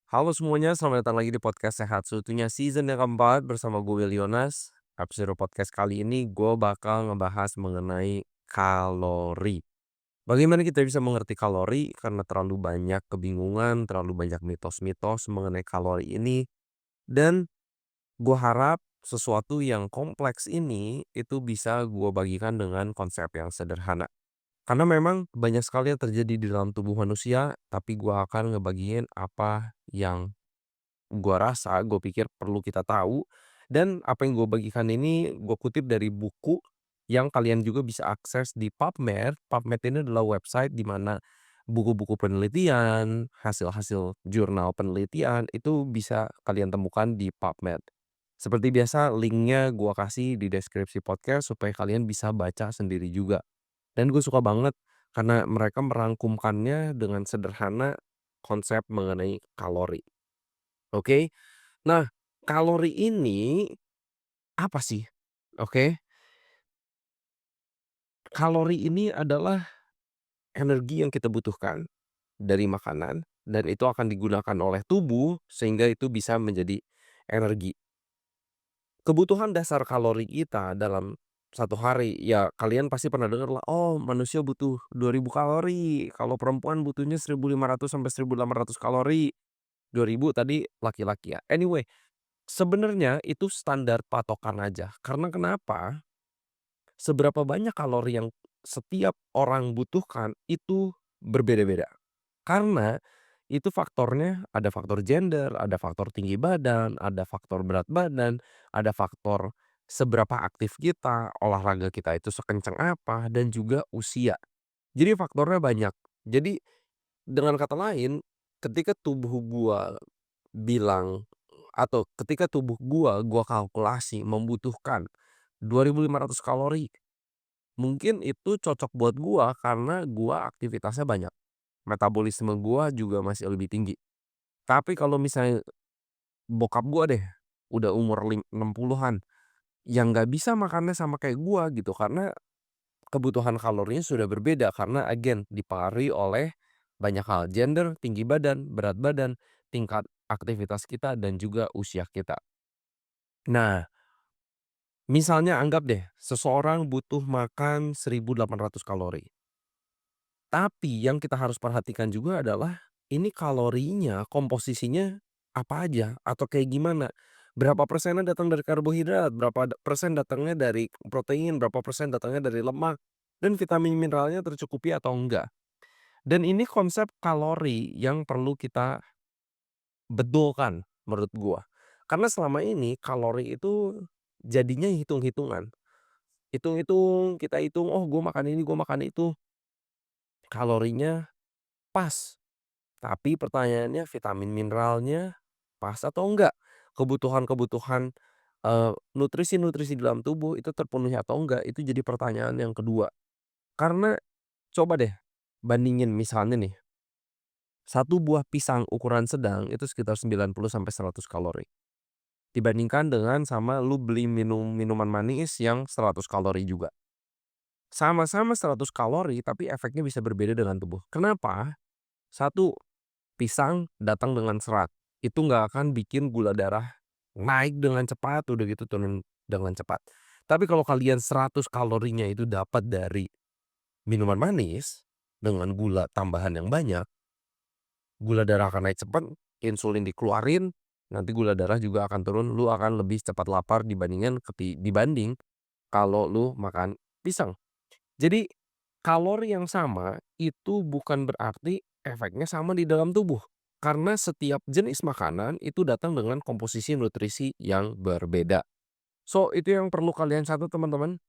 Halo semuanya, selamat datang lagi di podcast Sehat Seutuhnya season yang keempat bersama gue Will Yonas. Episode podcast kali ini gue bakal ngebahas mengenai kalori. Bagaimana kita bisa mengerti kalori karena terlalu banyak kebingungan, terlalu banyak mitos-mitos mengenai kalori ini. Dan gue harap sesuatu yang kompleks ini itu bisa gue bagikan dengan konsep yang sederhana. Karena memang banyak sekali yang terjadi di dalam tubuh manusia, tapi gue akan ngebagiin apa yang gua rasa, gue pikir perlu kita tahu, dan apa yang gue bagikan ini gue kutip dari buku yang kalian juga bisa akses di PubMed. PubMed ini adalah website di mana buku-buku penelitian, hasil-hasil jurnal penelitian itu bisa kalian temukan di PubMed. Seperti biasa, linknya gue kasih di deskripsi podcast supaya kalian bisa baca sendiri juga. Dan gue suka banget karena mereka merangkumkannya dengan sederhana konsep mengenai kalori. Oke. Nah, kalori ini apa sih? Oke. Kalori ini adalah energi yang kita butuhkan dari makanan dan itu akan digunakan oleh tubuh sehingga itu bisa menjadi energi. Kebutuhan dasar kalori kita dalam satu hari, ya kalian pasti pernah dengar lah, "Oh, manusia butuh 2.000 kalori, kalau perempuan butuhnya 1.500 sampai 1.800 kalori." 2.000 tadi laki-laki ya. Anyway, sebenarnya itu standar patokan aja. Karena kenapa? Seberapa banyak kalori yang setiap orang butuhkan itu berbeda-beda. Karena itu faktornya ada faktor gender, ada faktor tinggi badan, ada faktor berat badan, ada faktor seberapa aktif kita, olahraga kita itu sekencang apa, dan juga usia. Jadi faktornya banyak. Jadi dengan kata lain, ketika tubuh gua bilang atau ketika tubuh gua kalkulasi membutuhkan 2.500 kalori. Mungkin itu cocok buat gua karena gua aktivitasnya banyak. Metabolisme gua juga masih lebih tinggi. Tapi kalau misalnya bokap gua deh, udah umur 60-an, yang nggak bisa makannya sama kayak gua gitu, karena kebutuhan kalorinya sudah berbeda karena again dipengaruhi oleh banyak hal, gender, tinggi badan, berat badan, tingkat aktivitas kita, dan juga usia kita. Nah, misalnya anggap deh seseorang butuh makan 1.800 kalori. Tapi yang kita harus perhatikan juga adalah, ini kalorinya, komposisinya apa aja atau kayak gimana. Berapa persennya datang dari karbohidrat, berapa persen datangnya dari protein, berapa persen datangnya dari lemak, dan vitamin mineralnya tercukupi atau enggak. Dan ini konsep kalori yang perlu kita betulkan menurut gua. Karena selama ini kalori itu jadinya hitung-hitungan. Hitung-hitung, kita hitung, "Oh, gua makan ini, gua makan itu." Kalorinya pas. Tapi pertanyaannya vitamin mineralnya pas atau enggak? Kebutuhan-kebutuhan, nutrisi-nutrisi di dalam tubuh itu terpenuhi atau enggak? Itu jadi pertanyaan yang kedua. Karena coba deh bandingin misalnya nih, satu buah pisang ukuran sedang itu sekitar 90 sampai 100 kalori. Dibandingkan dengan sama lu beli minuman manis yang 100 kalori juga. Sama-sama 100 kalori tapi efeknya bisa berbeda dengan tubuh. Kenapa? Satu, pisang datang dengan serat, itu nggak akan bikin gula darah naik dengan cepat, udah gitu turun dengan cepat. Tapi kalau kalian 100 kalorinya itu dapat dari minuman manis, dengan gula tambahan yang banyak, gula darah akan naik cepat, insulin dikeluarin, nanti gula darah juga akan turun, lu akan lebih cepat lapar dibanding kalau lu makan pisang. Jadi, kalori yang sama itu bukan berarti efeknya sama di dalam tubuh. Karena setiap jenis makanan itu datang dengan komposisi nutrisi yang berbeda. So, itu yang perlu kalian catat teman-teman,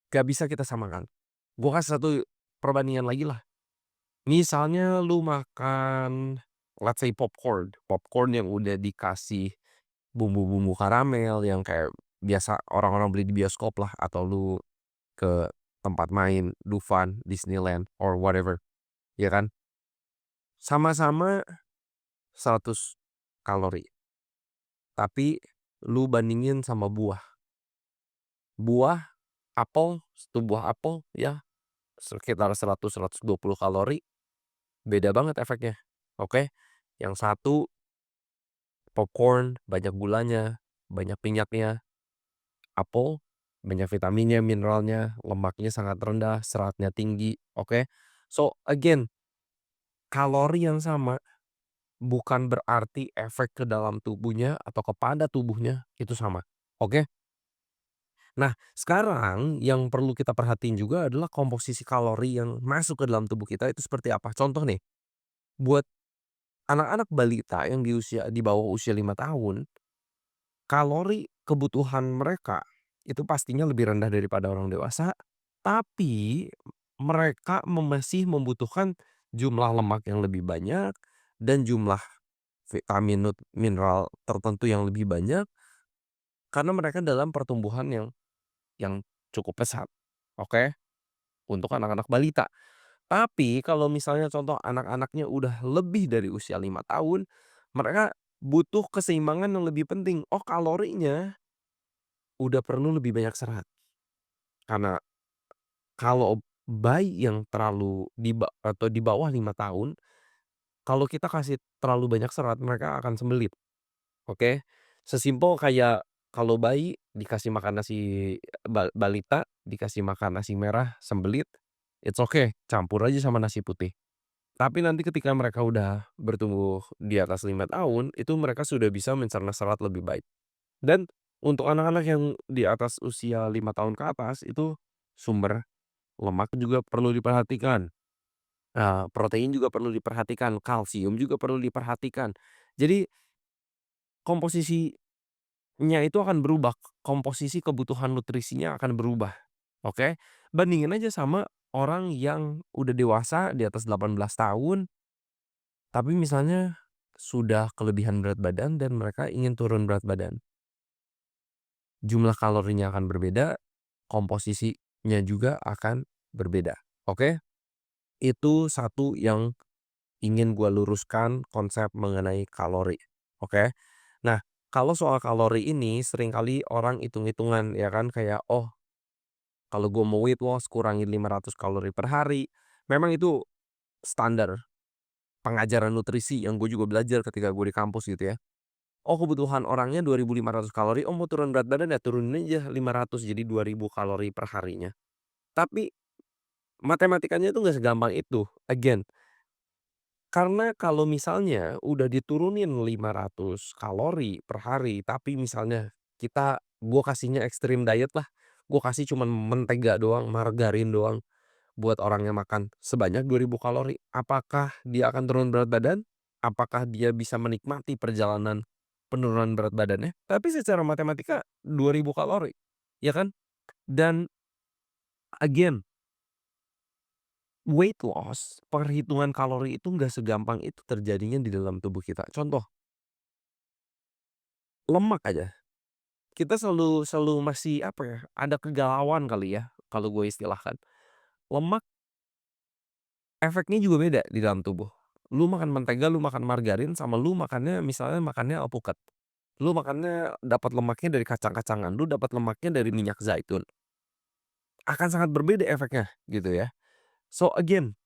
gak bisa kita samakan. Gue kasih satu perbandingan lagi lah. Misalnya lu makan, let's say popcorn. Popcorn yang udah dikasih bumbu-bumbu karamel yang kayak biasa orang-orang beli di bioskop lah, atau lu ke tempat main Dufan, Disneyland, or whatever, ya kan? Sama-sama 100 kalori, tapi lu bandingin sama buah. Buah apel, satu buah apel ya sekitar 100-120 kalori, beda banget efeknya, oke? Yang satu popcorn, banyak gulanya, banyak minyaknya. Apel, banyak vitaminnya, mineralnya, lemaknya sangat rendah, seratnya tinggi, oke. So, again, kalori yang sama bukan berarti efek ke dalam tubuhnya atau kepada tubuhnya itu sama, oke. Nah, sekarang yang perlu kita perhatiin juga adalah komposisi kalori yang masuk ke dalam tubuh kita itu seperti apa. Contoh nih, buat anak-anak balita yang di bawah usia 5 tahun, kalori kebutuhan mereka itu pastinya lebih rendah daripada orang dewasa, tapi mereka masih membutuhkan jumlah lemak yang lebih banyak dan jumlah vitamin, mineral tertentu yang lebih banyak karena mereka dalam pertumbuhan yang cukup pesat, oke, untuk anak-anak balita. Tapi kalau misalnya contoh anak-anaknya udah lebih dari usia 5 tahun, mereka butuh keseimbangan yang lebih penting. Oh, kalorinya udah perlu lebih banyak serat. Karena kalau bayi yang terlalu atau di bawah 5 tahun, kalau kita kasih terlalu banyak serat mereka akan sembelit, oke. Sesimpel kayak kalau bayi dikasih makan nasi balita dikasih makan nasi merah sembelit, it's okay, campur aja sama nasi putih. Tapi nanti ketika mereka udah bertumbuh di atas 5 tahun, itu mereka sudah bisa mencerna serat lebih baik. Dan untuk anak-anak yang di atas usia 5 tahun ke atas, itu sumber lemak juga perlu diperhatikan, protein juga perlu diperhatikan, kalsium juga perlu diperhatikan. Jadi komposisinya itu akan berubah, komposisi kebutuhan nutrisinya akan berubah, oke. Bandingin aja sama orang yang udah dewasa di atas 18 tahun, tapi misalnya sudah kelebihan berat badan dan mereka ingin turun berat badan. Jumlah kalorinya akan berbeda, komposisinya juga akan berbeda, oke. Itu satu yang ingin gua luruskan konsep mengenai kalori, oke. Nah, kalau soal kalori ini seringkali orang hitung-hitungan ya kan kayak, "Oh, kalau gua mau weight loss kurangin 500 kalori per hari." Memang itu standar pengajaran nutrisi yang gue juga belajar ketika gue di kampus gitu ya. Oh, kebutuhan orangnya 2.500 kalori, oh mau turun berat badan ya turunin aja 500 jadi 2.000 kalori per harinya. Tapi matematikanya itu nggak segampang itu. Again, karena kalau misalnya udah diturunin 500 kalori per hari, tapi misalnya gue kasihnya ekstrim diet lah, gue kasih cuman mentega doang, margarin doang buat orang yang makan sebanyak 2.000 kalori. Apakah dia akan turun berat badan? Apakah dia bisa menikmati perjalanan penurunan berat badannya? Tapi secara matematika 2.000 kalori, ya kan? Dan again, weight loss, perhitungan kalori itu nggak segampang itu terjadinya di dalam tubuh kita. Contoh, lemak aja. Kita selalu selalu masih apa ya, ada kegalauan kali ya, kalau gue istilahkan. Lemak efeknya juga beda di dalam tubuh. Lu makan mentega, lu makan margarin, sama lu makannya misalnya makannya alpukat. Lu makannya dapat lemaknya dari kacang-kacangan, lu dapat lemaknya dari minyak zaitun. Akan sangat berbeda efeknya gitu ya. So again,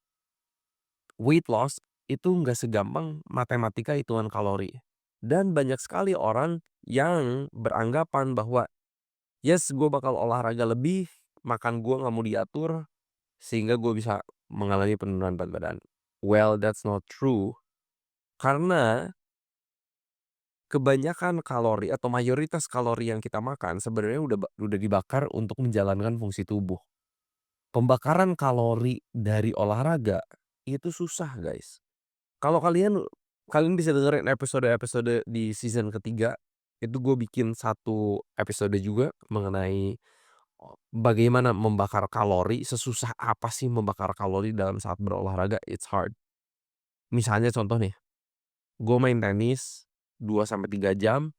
weight loss itu nggak segampang matematika hitungan kalori. Dan banyak sekali orang yang beranggapan bahwa, "Yes, gue bakal olahraga lebih, makan gue nggak mau diatur, sehingga gue bisa mengalami penurunan berat badan." Well, that's not true. Karena kebanyakan kalori atau mayoritas kalori yang kita makan sebenarnya udah dibakar untuk menjalankan fungsi tubuh. Pembakaran kalori dari olahraga itu susah, guys. Kalau kalian kalian bisa dengerin episode-episode di season ketiga, itu gue bikin satu episode juga mengenai, bagaimana membakar kalori, sesusah apa sih membakar kalori dalam saat berolahraga, it's hard. Misalnya contoh nih, gue main tenis 2 sampai 3 jam,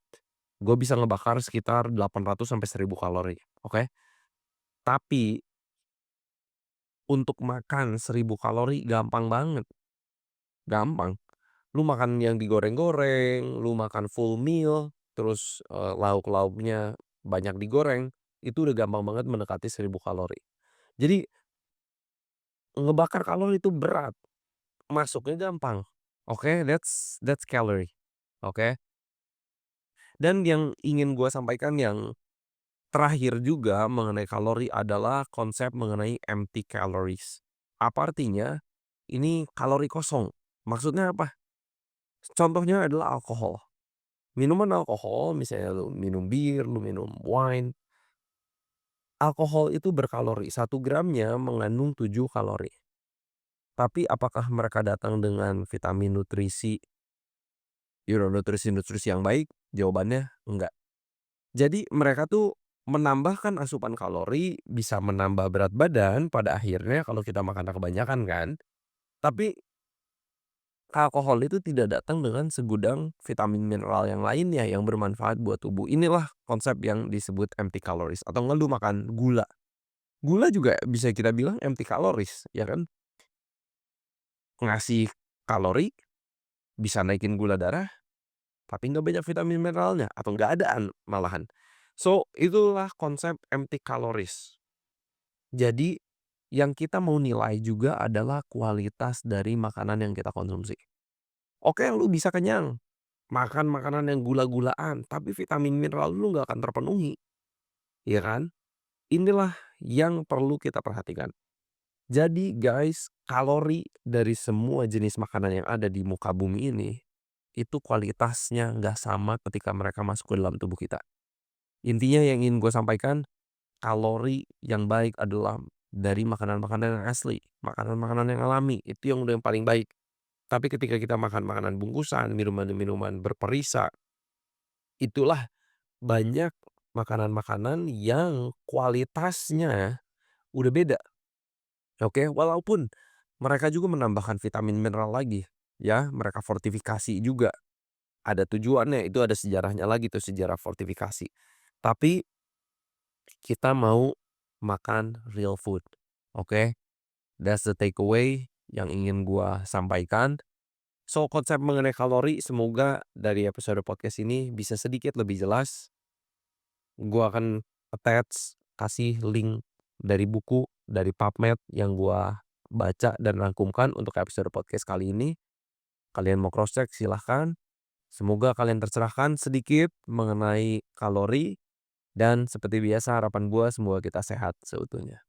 gue bisa ngebakar sekitar 800 sampai 1.000 kalori, oke. Tapi untuk makan 1.000 kalori gampang banget, gampang. Lu makan yang digoreng-goreng, lu makan full meal, terus, lauk-lauknya banyak digoreng, itu udah gampang banget mendekati 1.000 kalori. Jadi ngebakar kalori itu berat, masuknya gampang. Oke, that's calorie, oke. Dan yang ingin gua sampaikan yang terakhir juga mengenai kalori adalah konsep mengenai empty calories. Apa artinya? Ini kalori kosong. Maksudnya apa? Contohnya adalah alkohol. Minuman alkohol, misalnya lu minum bir, lu minum wine, alkohol itu berkalori, 1 gramnya mengandung 7 kalori. Tapi apakah mereka datang dengan vitamin, nutrisi, nutrisi-nutrisi yang baik? Jawabannya enggak. Jadi mereka tuh menambahkan asupan kalori, bisa menambah berat badan pada akhirnya kalau kita makannya kebanyakan kan. Tapi alkohol itu tidak datang dengan segudang vitamin mineral yang lainnya yang bermanfaat buat tubuh. Inilah konsep yang disebut empty calories atau enggak lu makan gula. Gula juga bisa kita bilang empty calories, ya kan? Ngasih kalori, bisa naikin gula darah, tapi nggak banyak vitamin mineralnya atau nggak ada malahan. So, itulah konsep empty calories. Jadi, yang kita mau nilai juga adalah kualitas dari makanan yang kita konsumsi. Oke, lu bisa kenyang, makan makanan yang gula-gulaan, tapi vitamin mineral lu nggak akan terpenuhi, ya kan? Inilah yang perlu kita perhatikan. Jadi guys, kalori dari semua jenis makanan yang ada di muka bumi ini, itu kualitasnya nggak sama ketika mereka masuk ke dalam tubuh kita. Intinya yang ingin gue sampaikan, kalori yang baik adalah dari makanan-makanan yang asli, makanan-makanan yang alami, itu yang udah yang paling baik. Tapi ketika kita makan makanan bungkusan, minuman-minuman berperisa, itulah banyak makanan-makanan yang kualitasnya udah beda, oke? Walaupun mereka juga menambahkan vitamin mineral lagi, ya, mereka fortifikasi juga. Ada tujuannya, itu ada sejarahnya lagi tuh, sejarah fortifikasi. Tapi kita mau makan real food, oke? That's the takeaway yang ingin gua sampaikan. So, konsep mengenai kalori semoga dari episode podcast ini bisa sedikit lebih jelas. Gua akan kasih link dari buku, dari PubMed yang gua baca dan rangkumkan untuk episode podcast kali ini. Kalian mau cross check silahkan. Semoga kalian tercerahkan sedikit mengenai kalori dan seperti biasa harapan gua semoga kita sehat seutuhnya.